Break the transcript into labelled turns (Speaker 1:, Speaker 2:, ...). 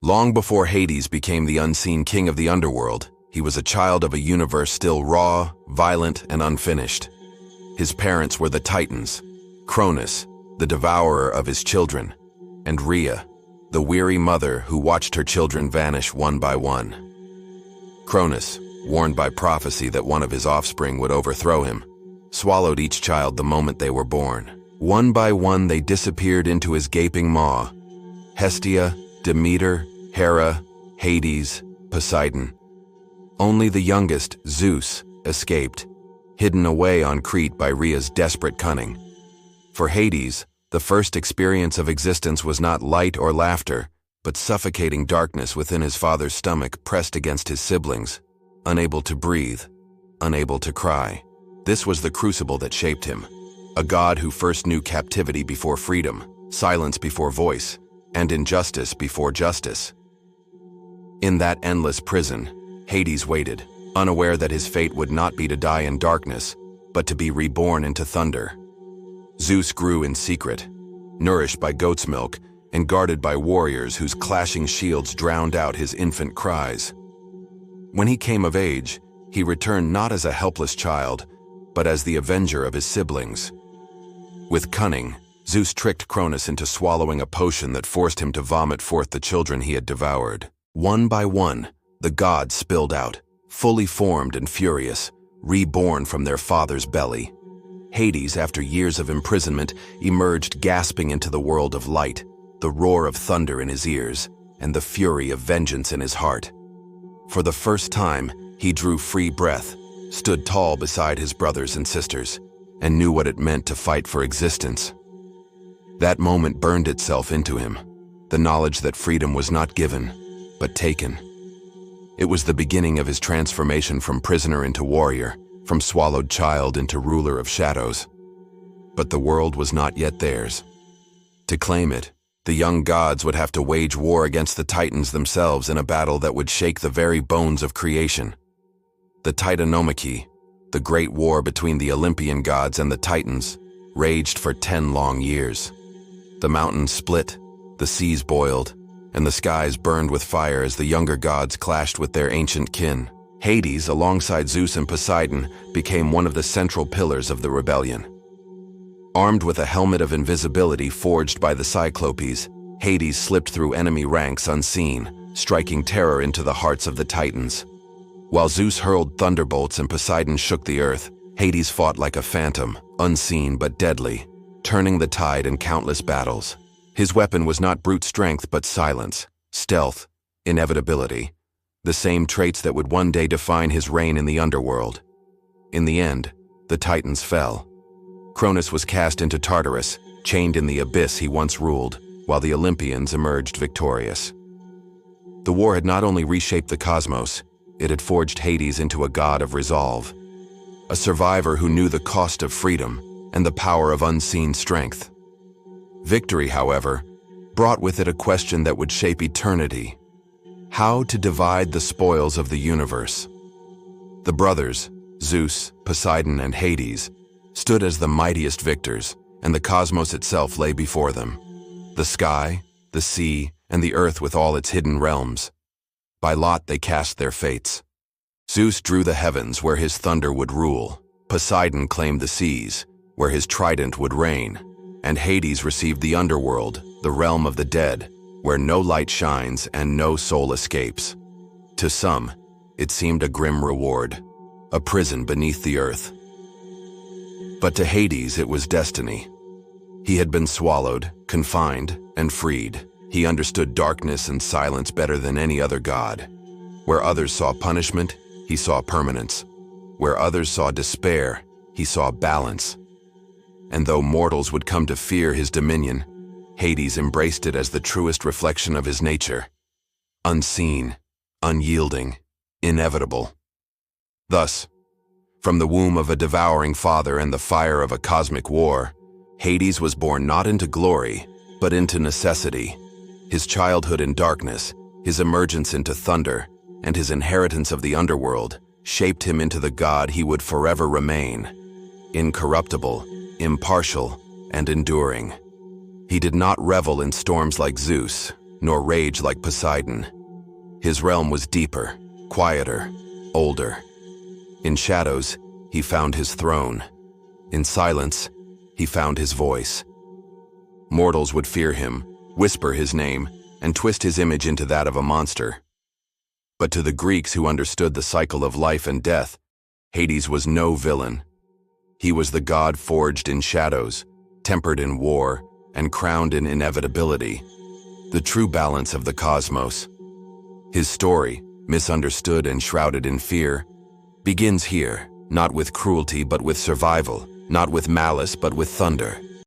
Speaker 1: Long before Hades became the unseen king of the underworld, he was a child of a universe still raw, violent, and unfinished. His parents were the Titans, Cronus, the devourer of his children, and Rhea, the weary mother who watched her children vanish one by one. Cronus, warned by prophecy that one of his offspring would overthrow him, swallowed each child the moment they were born. One by one they disappeared into his gaping maw. Hestia, Demeter, Hera, Hades, Poseidon. Only the youngest, Zeus, escaped, hidden away on Crete by Rhea's desperate cunning. For Hades, the first experience of existence was not light or laughter, but suffocating darkness within his father's stomach pressed against his siblings, unable to breathe, unable to cry. This was the crucible that shaped him, a god who first knew captivity before freedom, silence before voice, and injustice before justice. In that endless prison, Hades waited, unaware that his fate would not be to die in darkness, but to be reborn into thunder. Zeus grew in secret, nourished by goat's milk and guarded by warriors whose clashing shields drowned out his infant cries. When he came of age, he returned not as a helpless child, but as the avenger of his siblings. With cunning, Zeus tricked Cronus into swallowing a potion that forced him to vomit forth the children he had devoured. One by one, the gods spilled out, fully formed and furious, reborn from their father's belly. Hades, after years of imprisonment, emerged gasping into the world of light, the roar of thunder in his ears, and the fury of vengeance in his heart. For the first time, he drew free breath, stood tall beside his brothers and sisters, and knew what it meant to fight for existence. That moment burned itself into him, the knowledge that freedom was not given, but taken. It was the beginning of his transformation from prisoner into warrior, from swallowed child into ruler of shadows. But the world was not yet theirs. To claim it, the young gods would have to wage war against the Titans themselves in a battle that would shake the very bones of creation. The Titanomachy, the great war between the Olympian gods and the Titans, raged for 10 long years. The mountains split, the seas boiled, and the skies burned with fire as the younger gods clashed with their ancient kin. Hades, alongside Zeus and Poseidon, became one of the central pillars of the rebellion. Armed with a helmet of invisibility forged by the Cyclopes, Hades slipped through enemy ranks unseen, striking terror into the hearts of the Titans. While Zeus hurled thunderbolts and Poseidon shook the earth, Hades fought like a phantom, unseen but deadly, turning the tide in countless battles. His weapon was not brute strength but silence, stealth, inevitability, the same traits that would one day define his reign in the underworld. In the end, the Titans fell. Cronus was cast into Tartarus, chained in the abyss he once ruled, while the Olympians emerged victorious. The war had not only reshaped the cosmos, it had forged Hades into a god of resolve, a survivor who knew the cost of freedom and the power of unseen strength. Victory, however, brought with it a question that would shape eternity: how to divide the spoils of the universe. The brothers, Zeus, Poseidon, and Hades, stood as the mightiest victors, and the cosmos itself lay before them. The sky, the sea, and the earth with all its hidden realms. By lot they cast their fates. Zeus drew the heavens where his thunder would rule. Poseidon claimed the seas, where his trident would reign. And Hades received the underworld, the realm of the dead, where no light shines and no soul escapes. To some, it seemed a grim reward, a prison beneath the earth. But to Hades it was destiny. He had been swallowed, confined, and freed. He understood darkness and silence better than any other god. Where others saw punishment, he saw permanence. Where others saw despair, he saw balance. And though mortals would come to fear his dominion, Hades embraced it as the truest reflection of his nature. Unseen, unyielding, inevitable. Thus, from the womb of a devouring father and the fire of a cosmic war, Hades was born not into glory, but into necessity. His childhood in darkness, his emergence into thunder, and his inheritance of the underworld shaped him into the god he would forever remain, incorruptible, impartial, and enduring. He did not revel in storms like Zeus, nor rage like Poseidon. His realm was deeper, quieter, older. In shadows, he found his throne. In silence, he found his voice. Mortals would fear him, whisper his name, and twist his image into that of a monster. But to the Greeks who understood the cycle of life and death, Hades was no villain. He was the god forged in shadows, tempered in war, and crowned in inevitability, the true balance of the cosmos. His story, misunderstood and shrouded in fear, begins here, not with cruelty but with survival, not with malice but with thunder.